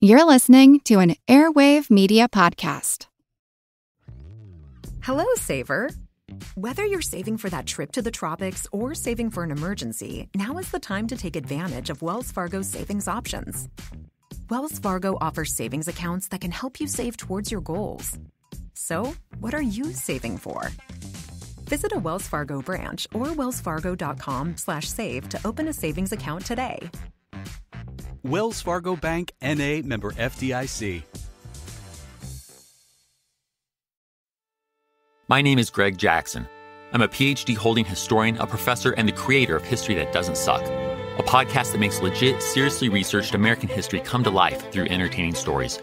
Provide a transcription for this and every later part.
You're listening to an Airwave Media Podcast. Hello, Saver. Whether you're saving for that trip to the tropics or saving for an emergency, now is the time to take advantage of Wells Fargo's savings options. Wells Fargo offers savings accounts that can help you save towards your goals. So, what are you saving for? Visit a Wells Fargo branch or wellsfargo.com/save to open a savings account today. Wells Fargo Bank, N.A., member FDIC. My name is Greg Jackson. I'm a PhD-holding historian, a professor, and the creator of History That Doesn't Suck, a podcast that makes legit, seriously researched American history come to life through entertaining stories.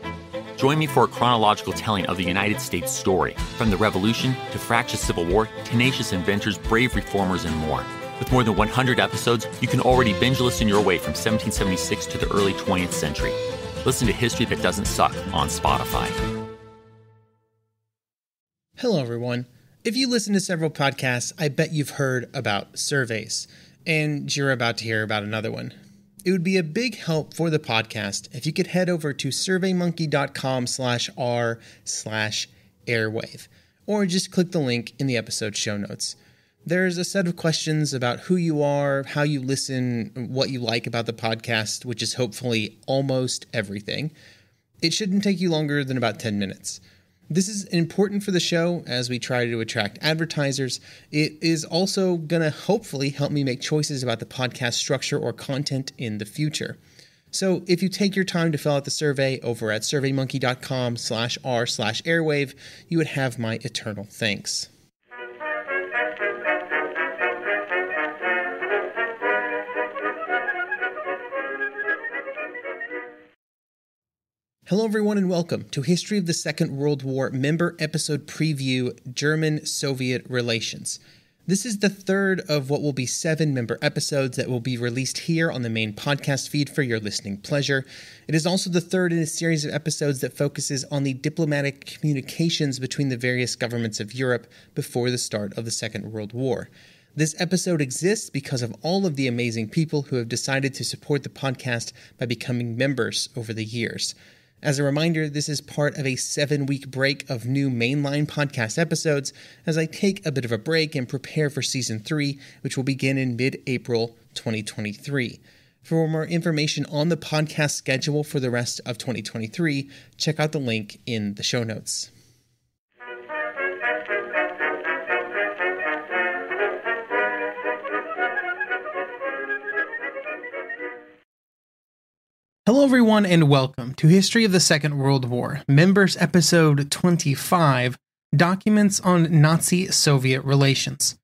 Join me for a chronological telling of the United States story, from the Revolution to fractious Civil War, tenacious inventors, brave reformers, and more. With more than 100 episodes, you can already binge listen your way from 1776 to the early 20th century. Listen to History That Doesn't Suck on Spotify. Hello, everyone. If you listen to several podcasts, I bet you've heard about surveys, and you're about to hear about another one. It would be a big help for the podcast if you could head over to surveymonkey.com/r/airwave, or just click the link in the episode show notes. There's a set of questions about who you are, how you listen, what you like about the podcast, which is hopefully almost everything. It shouldn't take you longer than about 10 minutes. This is important for the show as we try to attract advertisers. It is also going to hopefully help me make choices about the podcast structure or content in the future. So if you take your time to fill out the survey over at surveymonkey.com/r/airwave, you would have my eternal thanks. Hello, everyone, and welcome to History of the Second World War Member Episode Preview, German-Soviet Relations. This is the third of what will be 7 member episodes that will be released here on the main podcast feed for your listening pleasure. It is also the third in a series of episodes that focuses on the diplomatic communications between the various governments of Europe before the start of the Second World War. This episode exists because of all of the amazing people who have decided to support the podcast by becoming members over the years. As a reminder, this is part of a 7-week break of new mainline podcast episodes as I take a bit of a break and prepare for Season 3, which will begin in mid-April 2023. For more information on the podcast schedule for the rest of 2023, check out the link in the show notes. Hello, everyone, and welcome to History of the Second World War, Members Episode 25, Documents on Nazi-Soviet Relations.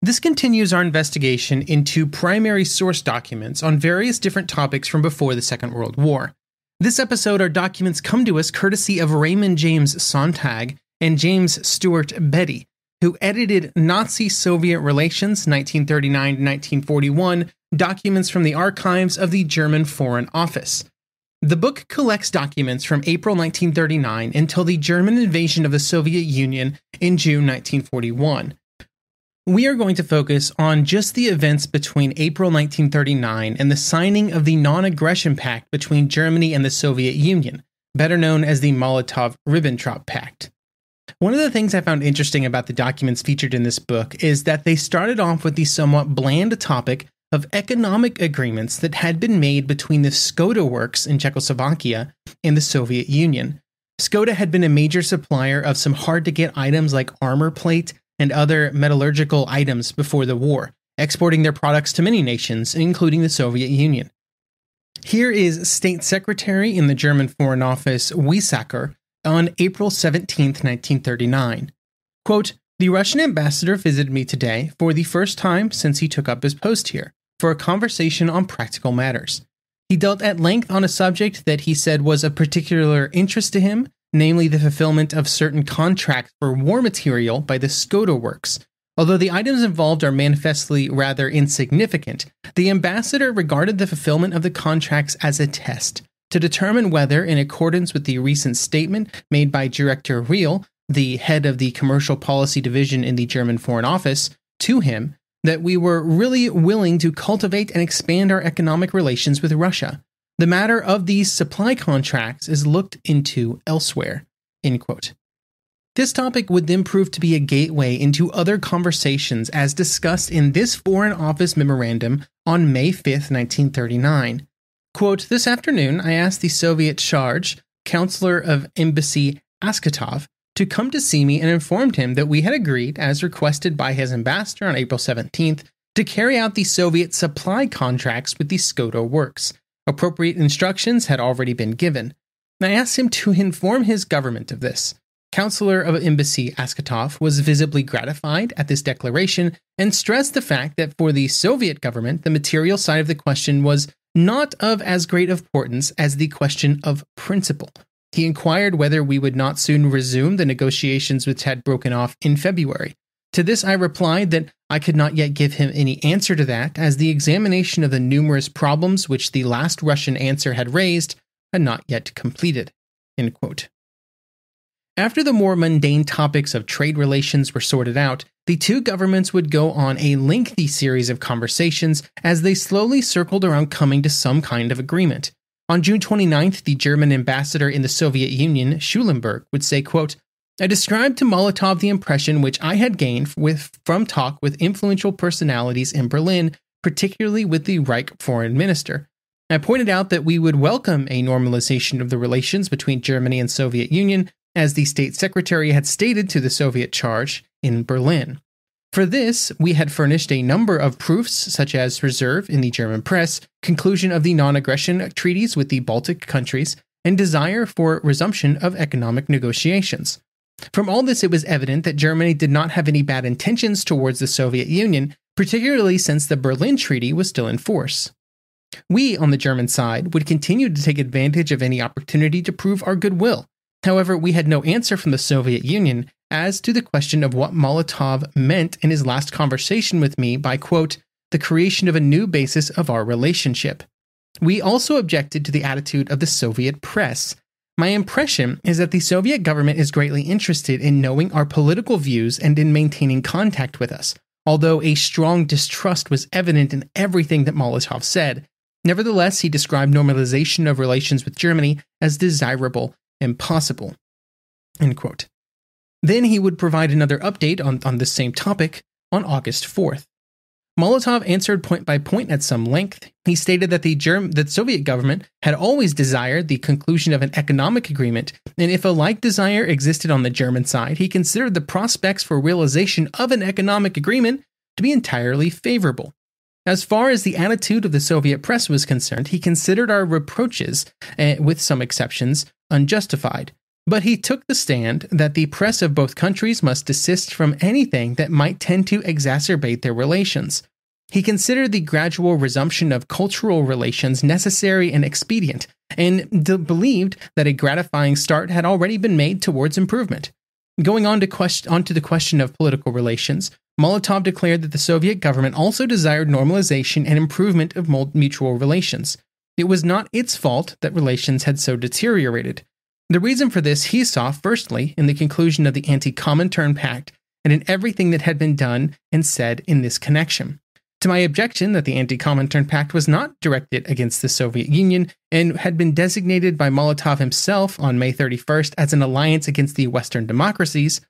This continues our investigation into primary source documents on various different topics from before the Second World War. This episode, our documents come to us courtesy of Raymond James Sontag and James Stuart Beatty, who edited Nazi-Soviet Relations 1939-1941 documents from the archives of the German Foreign Office. The book collects documents from April 1939 until the German invasion of the Soviet Union in June 1941. We are going to focus on just the events between April 1939 and the signing of the Non-Aggression Pact between Germany and the Soviet Union, better known as the Molotov-Ribbentrop Pact. One of the things I found interesting about the documents featured in this book is that they started off with the somewhat bland topic of economic agreements that had been made between the Škoda works in Czechoslovakia and the Soviet Union. Škoda had been a major supplier of some hard-to-get items like armor plate and other metallurgical items before the war, exporting their products to many nations, including the Soviet Union. Here is State Secretary in the German Foreign Office, Wiesacker, on April 17, 1939. Quote, "The Russian ambassador visited me today for the first time since he took up his post here, for a conversation on practical matters. He dealt at length on a subject that he said was of particular interest to him, namely the fulfillment of certain contracts for war material by the Škoda works. Although the items involved are manifestly rather insignificant, the ambassador regarded the fulfillment of the contracts as a test to determine whether, in accordance with the recent statement made by Director Riehl, the head of the Commercial Policy Division in the German Foreign Office, to him, that we were really willing to cultivate and expand our economic relations with Russia. The matter of these supply contracts is looked into elsewhere, end quote. This topic would then prove to be a gateway into other conversations as discussed in this Foreign Office memorandum on May 5th, 1939. Quote, "This afternoon, I asked the Soviet charge, Counselor of Embassy Askatov, to come to see me and informed him that we had agreed, as requested by his ambassador on April 17th, to carry out the Soviet supply contracts with the Skoda works. Appropriate instructions had already been given. I asked him to inform his government of this. Counselor of Embassy Askatov was visibly gratified at this declaration and stressed the fact that for the Soviet government, the material side of the question was not of as great importance as the question of principle. He inquired whether we would not soon resume the negotiations which had broken off in February. To this I replied that I could not yet give him any answer to that, as the examination of the numerous problems which the last Russian answer had raised had not yet completed." End quote. After the more mundane topics of trade relations were sorted out, the two governments would go on a lengthy series of conversations as they slowly circled around coming to some kind of agreement. On June 29th, the German ambassador in the Soviet Union, Schulenburg, would say, quote, "I described to Molotov the impression which I had gained from talk with influential personalities in Berlin, particularly with the Reich foreign minister. I pointed out that we would welcome a normalization of the relations between Germany and Soviet Union, as the state secretary had stated to the Soviet charge in Berlin. For this, we had furnished a number of proofs, such as reserve in the German press, conclusion of the non-aggression treaties with the Baltic countries, and desire for resumption of economic negotiations. From all this, it was evident that Germany did not have any bad intentions towards the Soviet Union, particularly since the Berlin Treaty was still in force. We, on the German side, would continue to take advantage of any opportunity to prove our goodwill. However, we had no answer from the Soviet Union as to the question of what Molotov meant in his last conversation with me by, quote, the creation of a new basis of our relationship. We also objected to the attitude of the Soviet press. My impression is that the Soviet government is greatly interested in knowing our political views and in maintaining contact with us, although a strong distrust was evident in everything that Molotov said. Nevertheless, he described normalization of relations with Germany as desirable and possible. End quote. Then he would provide another update on this same topic on August 4th. Molotov answered point by point at some length. He stated that the Soviet government had always desired the conclusion of an economic agreement, and if a like desire existed on the German side, he considered the prospects for realization of an economic agreement to be entirely favorable. As far as the attitude of the Soviet press was concerned, he considered our reproaches, with some exceptions, unjustified. But he took the stand that the press of both countries must desist from anything that might tend to exacerbate their relations. He considered the gradual resumption of cultural relations necessary and expedient, and believed that a gratifying start had already been made towards improvement. Going on to the question of political relations, Molotov declared that the Soviet government also desired normalization and improvement of mutual relations. It was not its fault that relations had so deteriorated. The reason for this he saw, firstly, in the conclusion of the Anti-Comintern Pact and in everything that had been done and said in this connection. To my objection that the Anti-Comintern Pact was not directed against the Soviet Union and had been designated by Molotov himself on May 31st as an alliance against the Western democracies,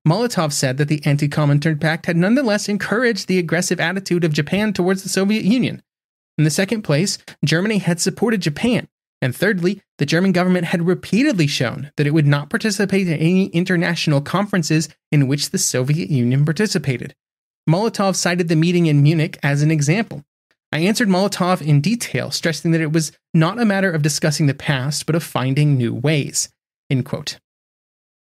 Molotov said that the Anti-Comintern Pact had nonetheless encouraged the aggressive attitude of Japan towards the Soviet Union. In the second place, Germany had supported Japan. And thirdly, the German government had repeatedly shown that it would not participate in any international conferences in which the Soviet Union participated. Molotov cited the meeting in Munich as an example. I answered Molotov in detail, stressing that it was not a matter of discussing the past, but of finding new ways. End quote.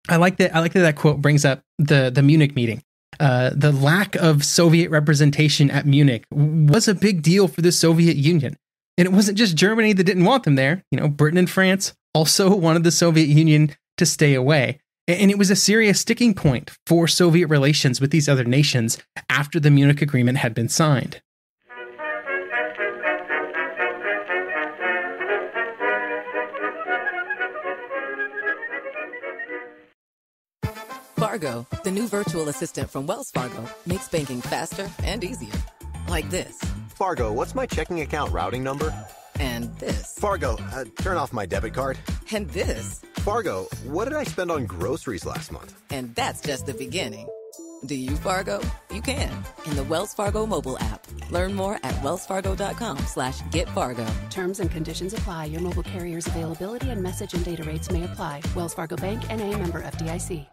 I like that quote brings up the Munich meeting. The lack of Soviet representation at Munich was a big deal for the Soviet Union. And it wasn't just Germany that didn't want them there. Britain and France also wanted the Soviet Union to stay away. And it was a serious sticking point for Soviet relations with these other nations after the Munich Agreement had been signed. Fargo, the new virtual assistant from Wells Fargo, makes banking faster and easier. Like this. Fargo, what's my checking account routing number? And this. Fargo, turn off my debit card. And this. Fargo, what did I spend on groceries last month? And that's just the beginning. Do you, Fargo? You can in the Wells Fargo mobile app. Learn more at wellsfargo.com/getfargo. Terms and conditions apply. Your mobile carrier's availability and message and data rates may apply. Wells Fargo Bank, N.A., member FDIC.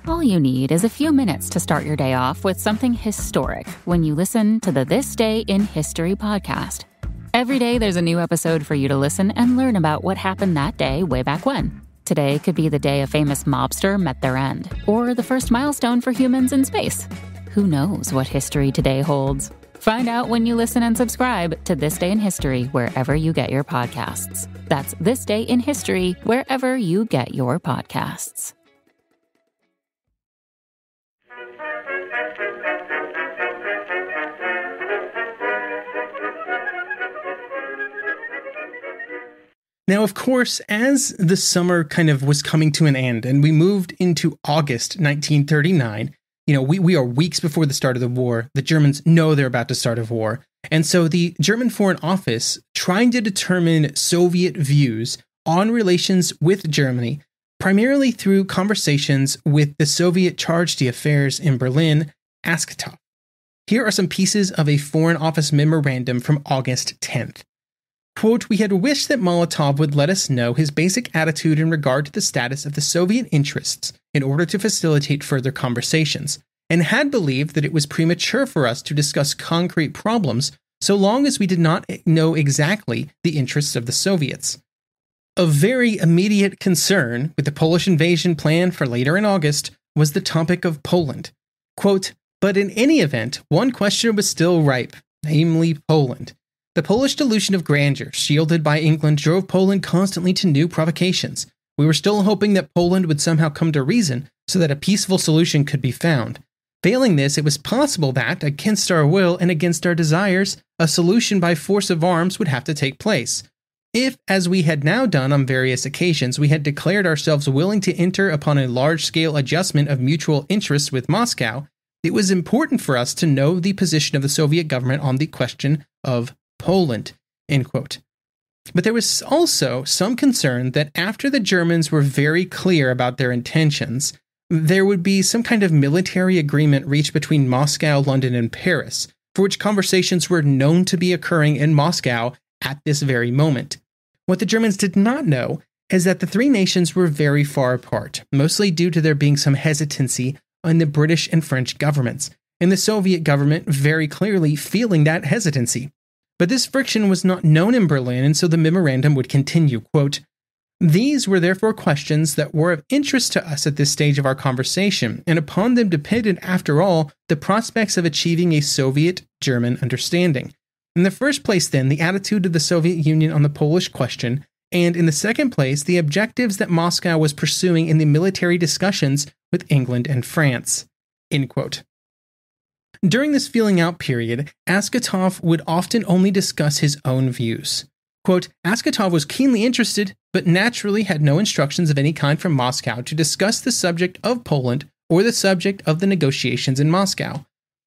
All you need is a few minutes to start your day off with something historic when you listen to the This Day in History podcast. Every day there's a new episode for you to listen and learn about what happened that day way back when. Today could be the day a famous mobster met their end, or the first milestone for humans in space. Who knows what history today holds? Find out when you listen and subscribe to This Day in History wherever you get your podcasts. That's This Day in History wherever you get your podcasts. Now, of course, as the summer kind of was coming to an end and we moved into August 1939, we are weeks before the start of the war. The Germans know they're about to start a war. And so the German Foreign Office, trying to determine Soviet views on relations with Germany, primarily through conversations with the Soviet charge d'affaires in Berlin, Askatov. Here are some pieces of a Foreign Office memorandum from August 10th. Quote, "We had wished that Molotov would let us know his basic attitude in regard to the status of the Soviet interests in order to facilitate further conversations, and had believed that it was premature for us to discuss concrete problems so long as we did not know exactly the interests of the Soviets. A very immediate concern with the Polish invasion plan for later in August was the topic of Poland. Quote, but in any event, one question was still ripe, namely Poland. The Polish delusion of grandeur, shielded by England, drove Poland constantly to new provocations. We were still hoping that Poland would somehow come to reason so that a peaceful solution could be found. Failing this, it was possible that, against our will and against our desires, a solution by force of arms would have to take place. If, as we had now done on various occasions, we had declared ourselves willing to enter upon a large-scale adjustment of mutual interests with Moscow, it was important for us to know the position of the Soviet government on the question of Poland." End quote. But there was also some concern that after the Germans were very clear about their intentions, there would be some kind of military agreement reached between Moscow, London, and Paris, for which conversations were known to be occurring in Moscow at this very moment. What the Germans did not know is that the three nations were very far apart, mostly due to there being some hesitancy in the British and French governments, and the Soviet government very clearly feeling that hesitancy. But this friction was not known in Berlin, and so the memorandum would continue, quote, "These were therefore questions that were of interest to us at this stage of our conversation, and upon them depended, after all, the prospects of achieving a Soviet-German understanding. In the first place, then, the attitude of the Soviet Union on the Polish question, and in the second place, the objectives that Moscow was pursuing in the military discussions with England and France." End quote. During this feeling out period, Askatov would often only discuss his own views. Quote, "Askatov was keenly interested, but naturally had no instructions of any kind from Moscow to discuss the subject of Poland or the subject of the negotiations in Moscow.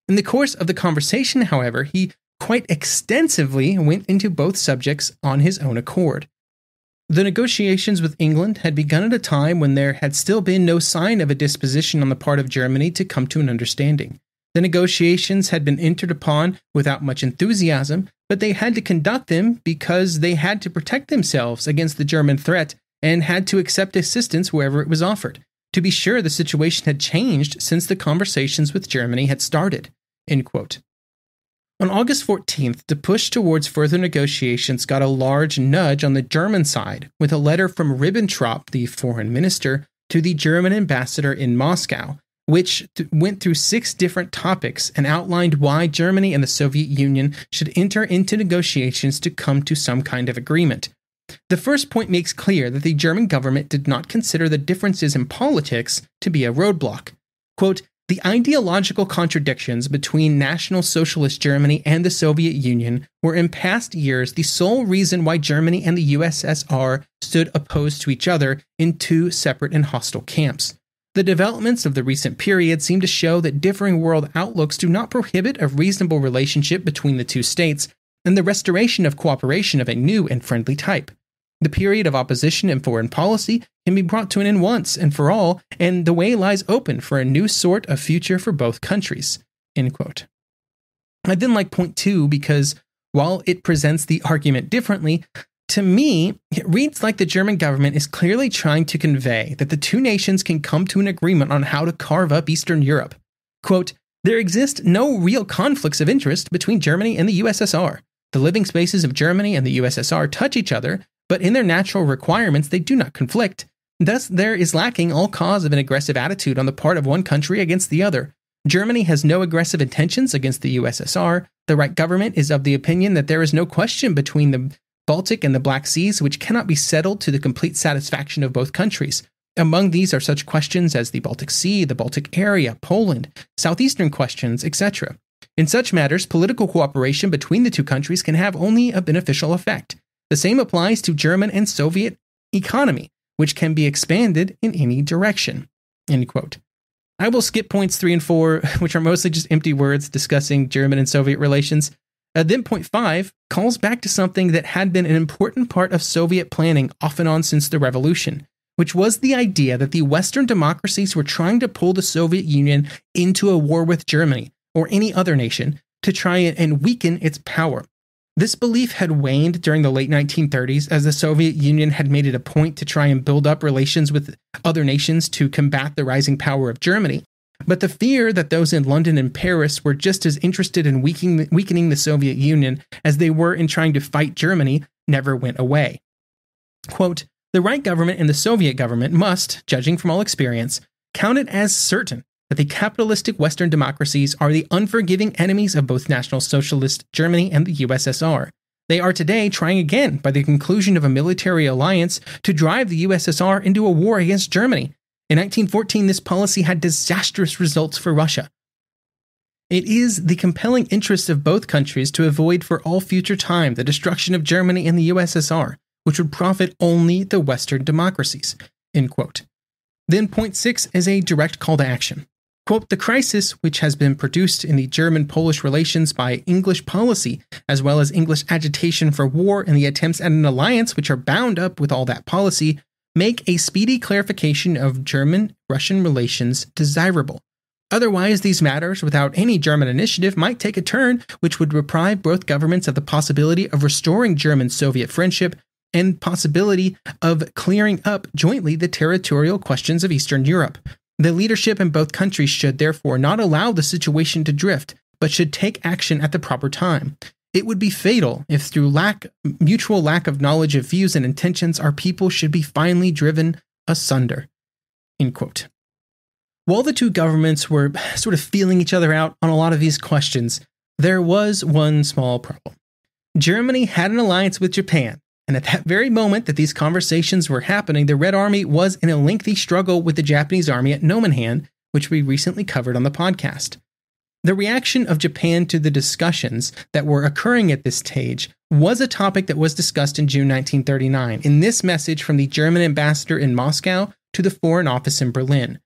In the course of the conversation, however, he quite extensively went into both subjects on his own accord. The negotiations with England had begun at a time when there had still been no sign of a disposition on the part of Germany to come to an understanding. The negotiations had been entered upon without much enthusiasm, but they had to conduct them because they had to protect themselves against the German threat and had to accept assistance wherever it was offered. To be sure, the situation had changed since the conversations with Germany had started." End quote. On August 14th, the push towards further negotiations got a large nudge on the German side, with a letter from Ribbentrop, the foreign minister, to the German ambassador in Moscow, which went through 6 different topics and outlined why Germany and the Soviet Union should enter into negotiations to come to some kind of agreement. The first point makes clear that the German government did not consider the differences in politics to be a roadblock. Quote, "The ideological contradictions between National Socialist Germany and the Soviet Union were in past years the sole reason why Germany and the USSR stood opposed to each other in 2 separate and hostile camps. The developments of the recent period seem to show that differing world outlooks do not prohibit a reasonable relationship between the 2 states, and the restoration of cooperation of a new and friendly type. The period of opposition in foreign policy can be brought to an end once and for all, and the way lies open for a new sort of future for both countries." End quote. I then like point 2 because while it presents the argument differently, to me, it reads like the German government is clearly trying to convey that the two nations can come to an agreement on how to carve up Eastern Europe. Quote, "There exist no real conflicts of interest between Germany and the USSR. The living spaces of Germany and the USSR touch each other, but in their natural requirements they do not conflict. Thus, there is lacking all cause of an aggressive attitude on the part of one country against the other. Germany has no aggressive intentions against the USSR. The Reich government is of the opinion that there is no question between the Baltic and the Black Seas which cannot be settled to the complete satisfaction of both countries. Among these are such questions as the Baltic Sea, the Baltic area, Poland, southeastern questions, etc. In such matters, political cooperation between the two countries can have only a beneficial effect. The same applies to German and Soviet economy, which can be expanded in any direction." End quote. I will skip points 3 and 4, which are mostly just empty words discussing German and Soviet relations. Then point 5 calls back to something that had been an important part of Soviet planning off and on since the revolution, which was the idea that the Western democracies were trying to pull the Soviet Union into a war with Germany or any other nation to try and weaken its power. This belief had waned during the late 1930s as the Soviet Union had made it a point to try and build up relations with other nations to combat the rising power of Germany. But the fear that those in London and Paris were just as interested in weakening the Soviet Union as they were in trying to fight Germany never went away. Quote, "The Reich government and the Soviet government must, judging from all experience, count it as certain that the capitalistic Western democracies are the unforgiving enemies of both National Socialist Germany and the USSR. They are today trying again, by the conclusion of a military alliance, to drive the USSR into a war against Germany. In 1914, this policy had disastrous results for Russia. It is the compelling interest of both countries to avoid for all future time the destruction of Germany and the USSR, which would profit only the Western democracies." End quote. Then point 6 is a direct call to action. Quote, "The crisis, which has been produced in the German-Polish relations by English policy, as well as English agitation for war and the attempts at an alliance which are bound up with all that policy, make a speedy clarification of German-Russian relations desirable. Otherwise, these matters, without any German initiative, might take a turn which would deprive both governments of the possibility of restoring German-Soviet friendship and possibility of clearing up jointly the territorial questions of Eastern Europe. The leadership in both countries should therefore not allow the situation to drift, but should take action at the proper time. It would be fatal if through mutual lack of knowledge of views and intentions, our people should be finally driven asunder." End quote. While the two governments were sort of feeling each other out on a lot of these questions, there was one small problem. Germany had an alliance with Japan, and at that very moment that these conversations were happening, the Red Army was in a lengthy struggle with the Japanese army at Nomonhan, which we recently covered on the podcast. The reaction of Japan to the discussions that were occurring at this stage was a topic that was discussed in June 1939 in this message from the German ambassador in Moscow to the Foreign Office in Berlin.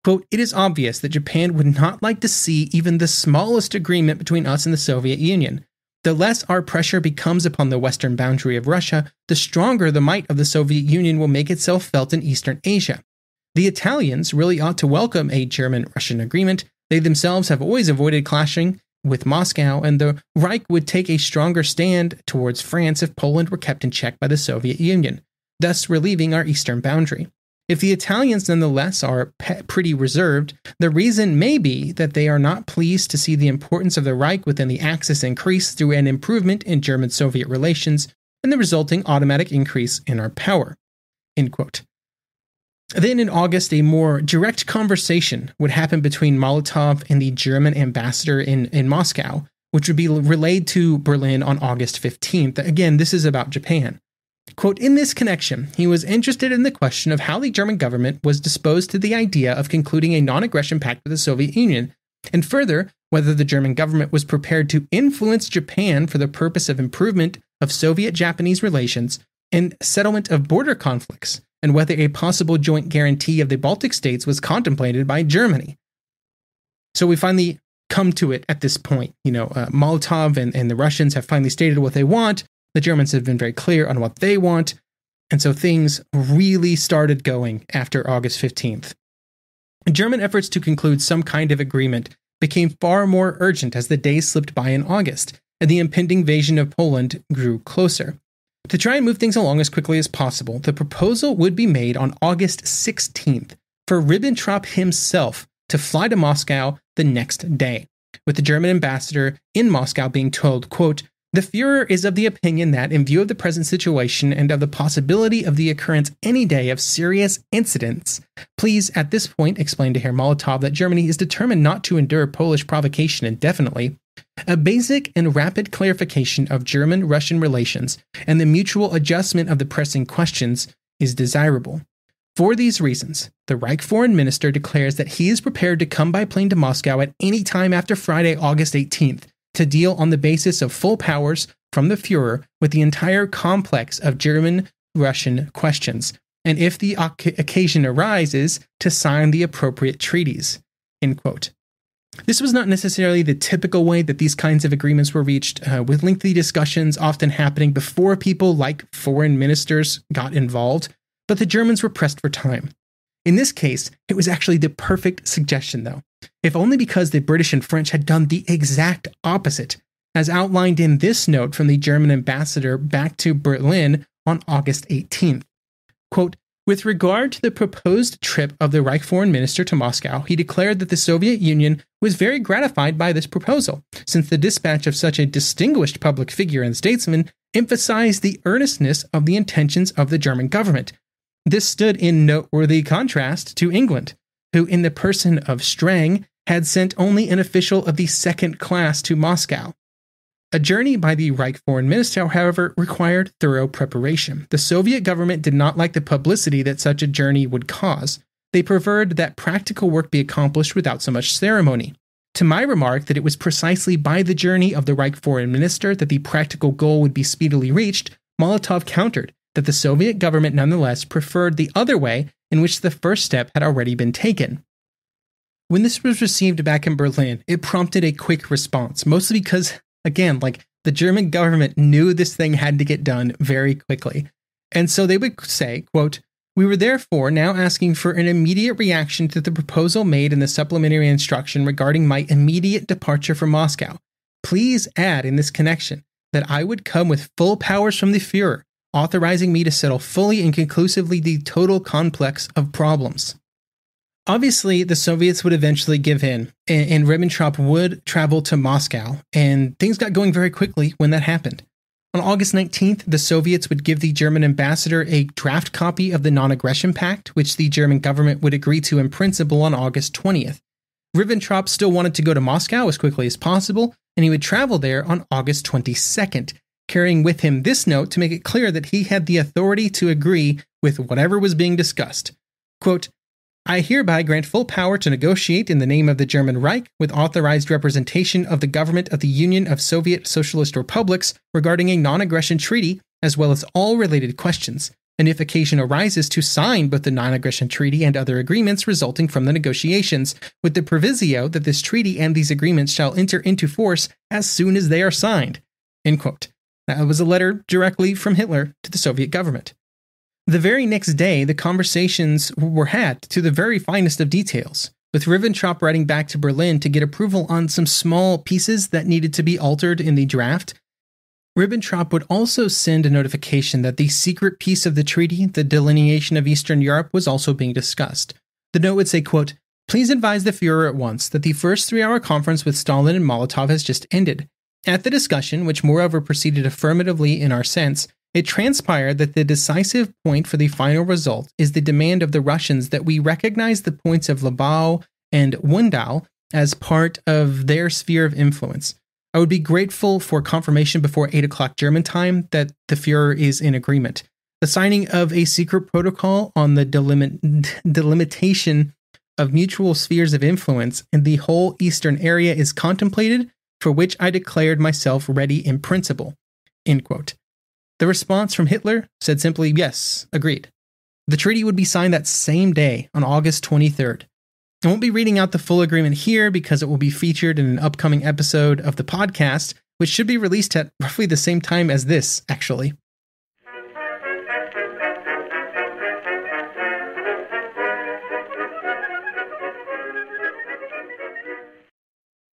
Quote, "It is obvious that Japan would not like to see even the smallest agreement between us and the Soviet Union. The less our pressure becomes upon the western boundary of Russia, the stronger the might of the Soviet Union will make itself felt in Eastern Asia. The Italians really ought to welcome a German-Russian agreement. They themselves have always avoided clashing with Moscow, and the Reich would take a stronger stand towards France if Poland were kept in check by the Soviet Union, thus relieving our eastern boundary. If the Italians nonetheless are pretty reserved, the reason may be that they are not pleased to see the importance of the Reich within the Axis increase through an improvement in German-Soviet relations and the resulting automatic increase in our power." End quote. Then in August, a more direct conversation would happen between Molotov and the German ambassador in Moscow, which would be relayed to Berlin on August 15th. Again, this is about Japan. Quote, "In this connection, he was interested in the question of how the German government was disposed to the idea of concluding a non-aggression pact with the Soviet Union, and further, whether the German government was prepared to influence Japan for the purpose of improvement of Soviet-Japanese relations and settlement of border conflicts, and whether a possible joint guarantee of the Baltic states was contemplated by Germany." So we find the come to it at this point. Molotov and the Russians have finally stated what they want. The Germans have been very clear on what they want. And so things really started going after August 15th. German efforts to conclude some kind of agreement became far more urgent as the days slipped by in August, and the impending invasion of Poland grew closer. To try and move things along as quickly as possible, the proposal would be made on August 16th for Ribbentrop himself to fly to Moscow the next day, with the German ambassador in Moscow being told, quote, "The Führer is of the opinion that, in view of the present situation and of the possibility of the occurrence any day of serious incidents, please at this point explain to Herr Molotov that Germany is determined not to endure Polish provocation indefinitely. A basic and rapid clarification of German-Russian relations and the mutual adjustment of the pressing questions is desirable. For these reasons, the Reich Foreign Minister declares that he is prepared to come by plane to Moscow at any time after Friday, August 18th, to deal on the basis of full powers from the Führer with the entire complex of German-Russian questions, and if the occasion arises, to sign the appropriate treaties." End quote. This was not necessarily the typical way that these kinds of agreements were reached, with lengthy discussions often happening before people like foreign ministers got involved, but the Germans were pressed for time. In this case, it was actually the perfect suggestion, though, if only because the British and French had done the exact opposite, as outlined in this note from the German ambassador back to Berlin on August 18th. Quote, "With regard to the proposed trip of the Reich Foreign Minister to Moscow, he declared that the Soviet Union was very gratified by this proposal, since the dispatch of such a distinguished public figure and statesman emphasized the earnestness of the intentions of the German government. This stood in noteworthy contrast to England, who, in the person of Strang, had sent only an official of the second class to Moscow. A journey by the Reich Foreign Minister, however, required thorough preparation. The Soviet government did not like the publicity that such a journey would cause. They preferred that practical work be accomplished without so much ceremony. To my remark that it was precisely by the journey of the Reich Foreign Minister that the practical goal would be speedily reached, Molotov countered that the Soviet government nonetheless preferred the other way, in which the first step had already been taken. When this was received back in Berlin, it prompted a quick response, mostly because, again, the German government knew this thing had to get done very quickly. And so they would say, quote, "We were therefore now asking for an immediate reaction to the proposal made in the supplementary instruction regarding my immediate departure from Moscow. Please add in this connection that I would come with full powers from the Führer, authorizing me to settle fully and conclusively the total complex of problems." Obviously, the Soviets would eventually give in, and Ribbentrop would travel to Moscow, and things got going very quickly when that happened. On August 19th, the Soviets would give the German ambassador a draft copy of the Non-Aggression Pact, which the German government would agree to in principle on August 20th. Ribbentrop still wanted to go to Moscow as quickly as possible, and he would travel there on August 22nd, carrying with him this note to make it clear that he had the authority to agree with whatever was being discussed. Quote, "I hereby grant full power to negotiate in the name of the German Reich with authorized representation of the government of the Union of Soviet Socialist Republics regarding a non-aggression treaty, as well as all related questions, and if occasion arises to sign both the non-aggression treaty and other agreements resulting from the negotiations, with the proviso that this treaty and these agreements shall enter into force as soon as they are signed." End quote. That was a letter directly from Hitler to the Soviet government. The very next day, the conversations were had to the very finest of details, with Ribbentrop writing back to Berlin to get approval on some small pieces that needed to be altered in the draft. Ribbentrop would also send a notification that the secret piece of the treaty, the delineation of Eastern Europe, was also being discussed. The note would say, quote, "Please advise the Führer at once that the first 3-hour conference with Stalin and Molotov has just ended. At the discussion, which moreover proceeded affirmatively in our sense, it transpired that the decisive point for the final result is the demand of the Russians that we recognize the points of Lobau and Wundau as part of their sphere of influence. I would be grateful for confirmation before 8 o'clock German time that the Führer is in agreement. The signing of a secret protocol on the delimitation of mutual spheres of influence in the whole eastern area is contemplated, for which I declared myself ready in principle." End quote. The response from Hitler said simply, yes, agreed. The treaty would be signed that same day on August 23rd. I won't be reading out the full agreement here because it will be featured in an upcoming episode of the podcast, which should be released at roughly the same time as this, actually.